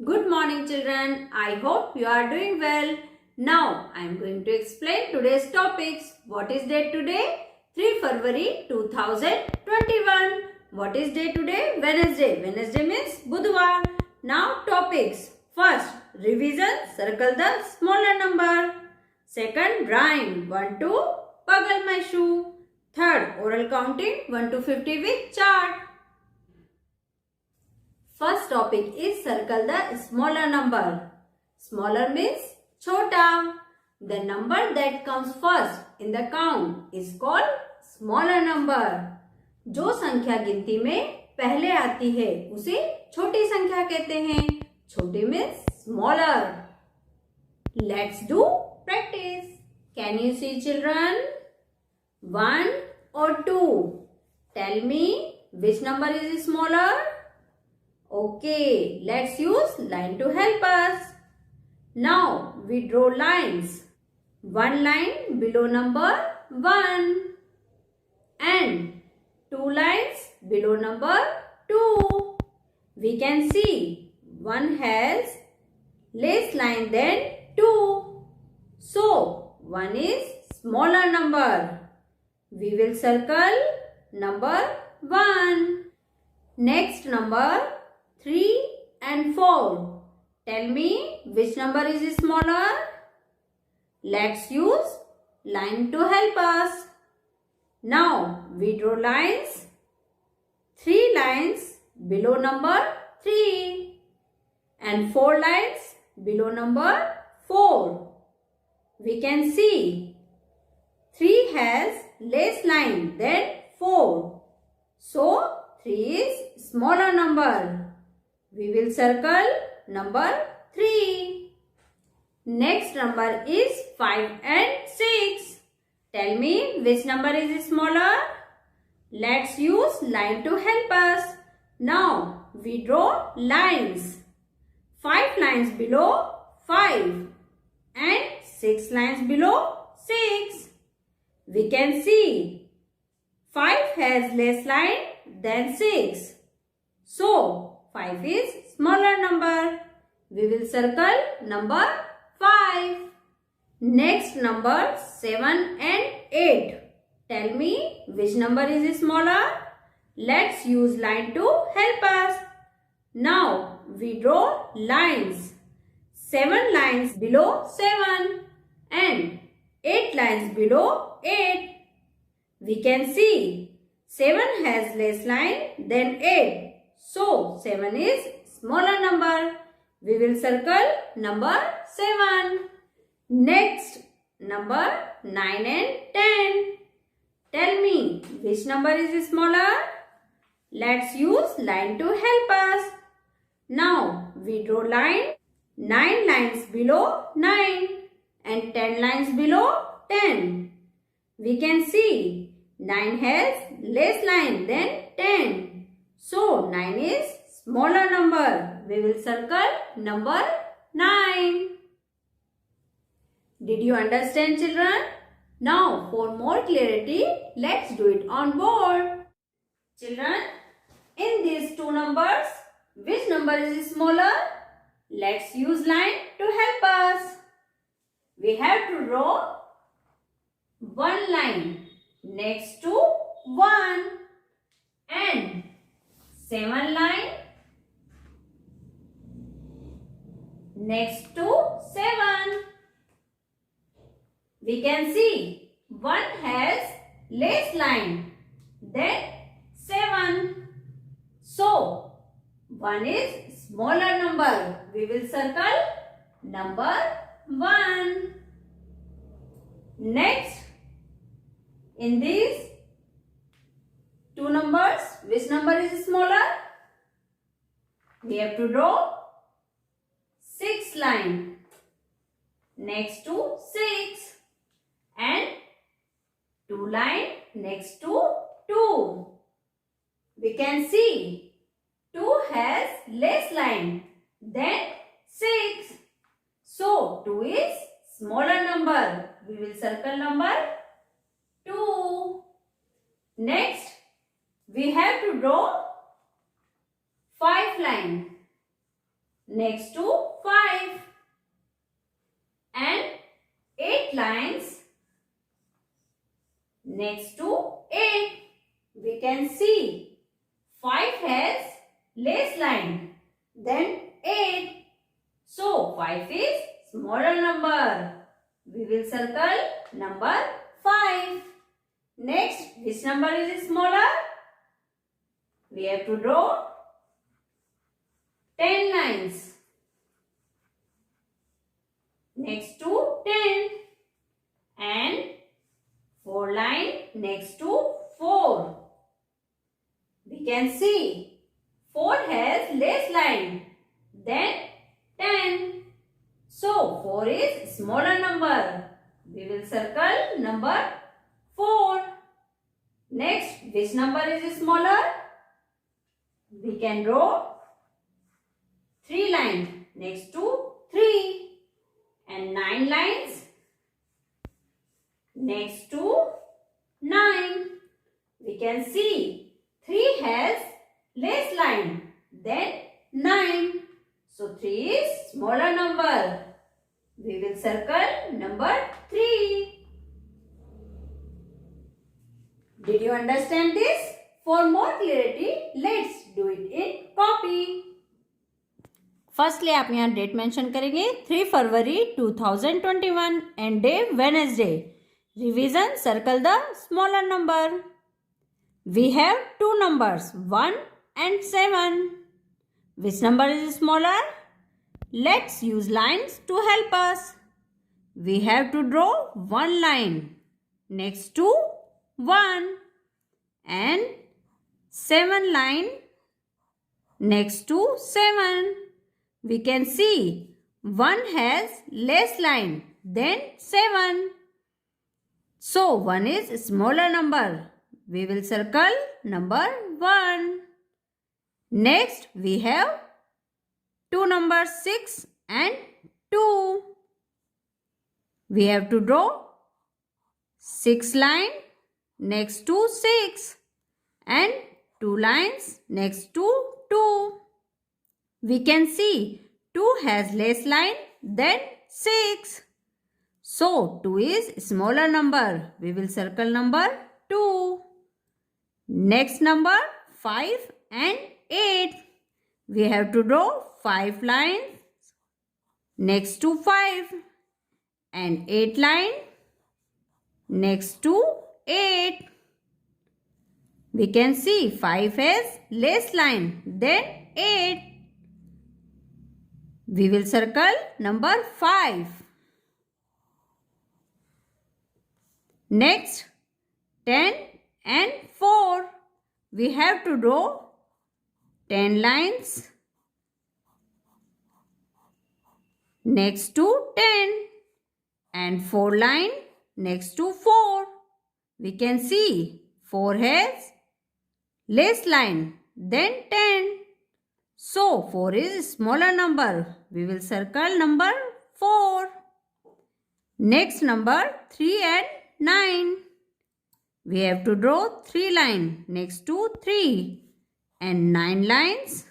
Good morning children. I hope you are doing well. Now I am going to explain today's topics. What is date today? 3 February 2021. What is day today? Wednesday. Wednesday means Budhwar. Now topics. First, revision. Circle the smaller number. Second, rhyme. 1 to pagal my shoe. Third, oral counting. 1 to 50 with chart. First topic is circle the smaller number. Smaller means chota. The number that comes first in the count is called smaller number. जो संख्या गिनती में पहले आती है उसे छोटी संख्या कहते हैं. छोटी means smaller. Let's do practice. Can you see children? 1 or 2? Tell me which number is smaller? Okay, let's use line to help us. Now we draw lines. One line below number 1 and 2 lines below number 2. We can see one has less line than 2. So 1 is smaller number. We will circle number 1. Next number 3 and 4. Tell me which number is smaller? Let's use line to help us. Now we draw lines. 3 lines below number 3 and 4 lines below number 4. We can see 3 has less line than 4. So 3 is smaller number. We will circle number 3. Next number is 5 and 6. Tell me which number is smaller? Let's use line to help us. Now we draw lines. 5 lines below 5 and 6 lines below 6. We can see 5 has less line than 6. So 5 is smaller number. We will circle number 5. Next number 7 and 8. Tell me which number is smaller? Let's use line to help us. Now we draw lines. 7 lines below 7 and 8 lines below 8. We can see 7 has less line than 8. So 7 is smaller number. We will circle number 7. Next number 9 and 10. Tell me which number is smaller? Let's use line to help us. Now we draw line. 9 lines below 9 and 10 lines below 10. We can see 9 has less line than 10. So 9 is smaller number. We will circle number 9. Did you understand children? Now for more clarity, let's do it on board. Children, in these two numbers, which number is smaller? Let's use line to help us. We have to draw one line next to 1 and 7 line next to 7. We can see 1 has less line than 7. So 1 is smaller number. We will circle number 1. Next, in these two numbers, which number is smaller? We have to draw 6 line next to 6 and 2 line next to 2. We can see 2 has less line than 6. So 2 is smaller number. We will circle number 2. Next, we have to draw 5 line next to 5 and 8 lines next to 8. We can see 5 has less line than 8. So 5 is smaller number. We will circle number 5. Next, which number is smaller? We have to draw 10 lines next to 10 and 4 line next to 4. We can see 4 has less line than 10. So 4 is smaller number. We will circle number 4. Next, which number is smaller? We can draw 3 lines next to 3 and 9 lines next to 9. We can see 3 has less line than 9. So 3 is smaller number. We will circle number 3. Did you understand this? For more clarity, let's do it in copy. Firstly आप यहाँ date mention करेंगे 3 फरवरी 2021 and day Wednesday. Revision circle the smaller number. We have 2 numbers 1 and 7. Which number is smaller? Let's use lines to help us. We have to draw 1 line next to 1 and 7 line next to 7. We can see 1 has less line than 7. So 1 is smaller number. We will circle number 1. Next we have 2 numbers 6 and 2. We have to draw 6 line next to 6 and 2 lines next to 2. We can see 2 has less line than 6. So 2 is smaller number. We will circle number 2. Next number 5 and 8. We have to draw 5 lines next to 5 and 8 line next to 8. We can see 5 has less line than 8. We will circle number 5. Next, 10 and 4. We have to draw 10 lines next to 10 and 4 line next to 4. We can see 4 has less line than 10. So 4 is smaller number. We will circle number 4. Next number 3 and 9. We have to draw 3 lines next to 3 and 9 lines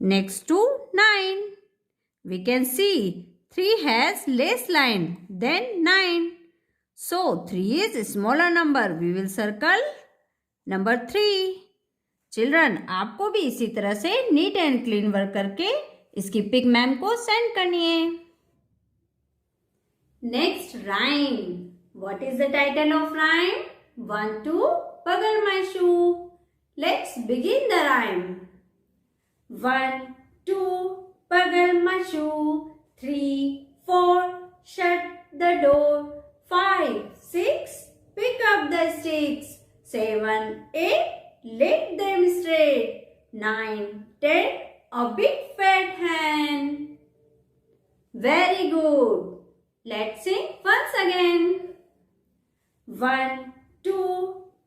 next to 9. We can see 3 has less line than 9. So 3 is smaller number. We will circle number 3. Children आपको भी इसी तरह से neat and clean work करके इसकी pick ma'am को send करनी है. Next rhyme. What is the title of rhyme? 1 2 बगल my shoe. Let's begin the rhyme. 1 2 बगल my shoe. 3 4 shut the door. 5 6 pick up the sticks. 7 8 let them straight. 9 10 a big fat hen. Very good. Let's sing once again. 1 2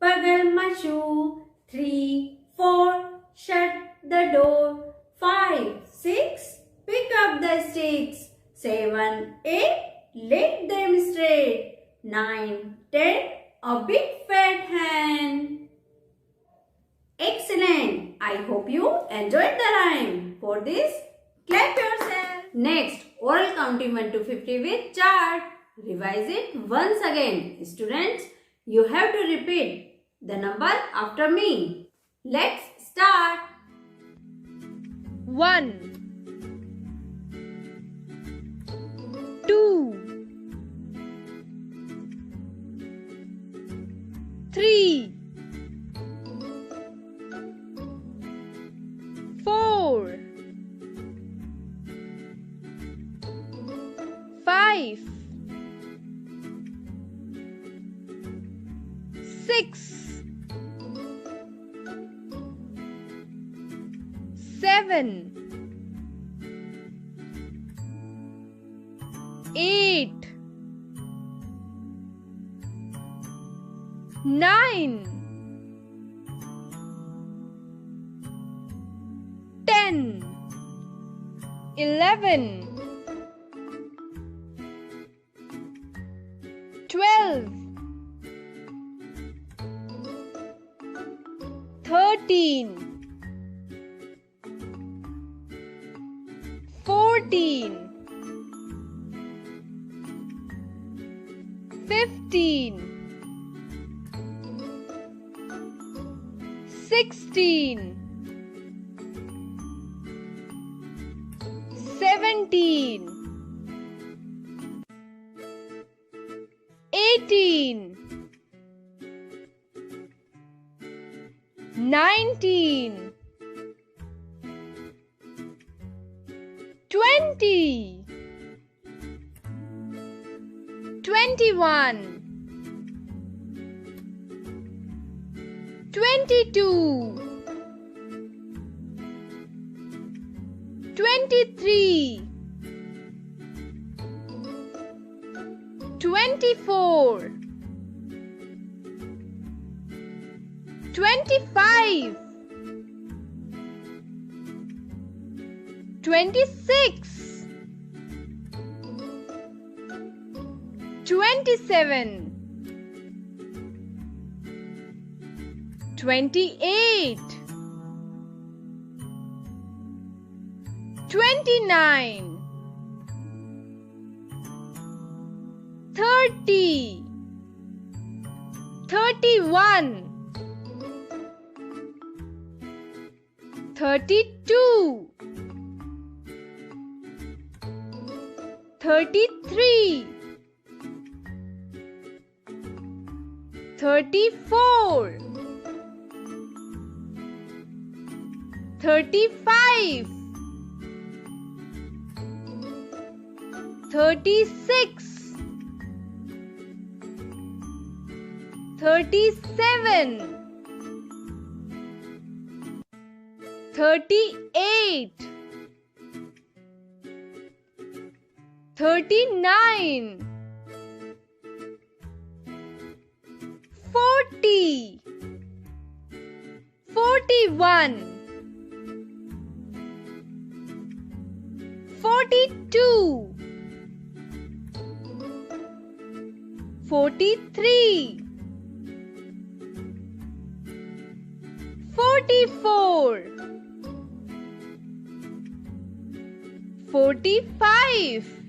bagal my shoe. 3 4 shut the door. 5 6 pick up the sticks. 7 8 let them straight. 9 10 a big fat hen. Excellent. I hope you enjoyed the rhyme. For this, clap yourself. Next, oral counting 1 to 50 with chart. Revise it once again. Students, you have to repeat the number after me. Let's start. 1 2 3 4 5 6 7 8 9 10 11 12 13 14 15 16 17 18 19 20 21 22 23 24 25 26 27 28 29 30 31 32 33 34 35 36 37 38 39 40 41 42 43 44 45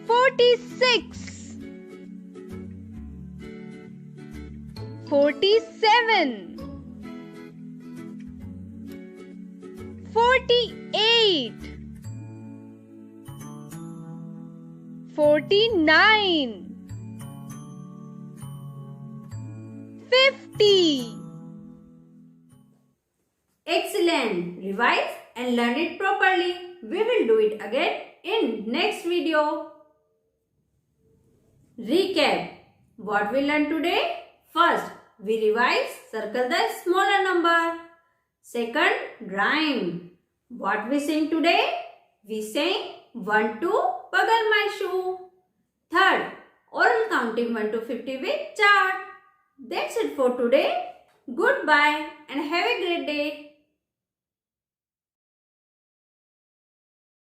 46 47 48 49 50. Excellent. Revise and learn it properly. We will do it again in next video. Recap. What we learned today? First, we revise, circle the smaller number. Second, rhyme. What we sing today? We sing 1 to Pagal My Shoe. Third, oral counting 1 to 50 with chart. That's it for today. Goodbye and have a great day.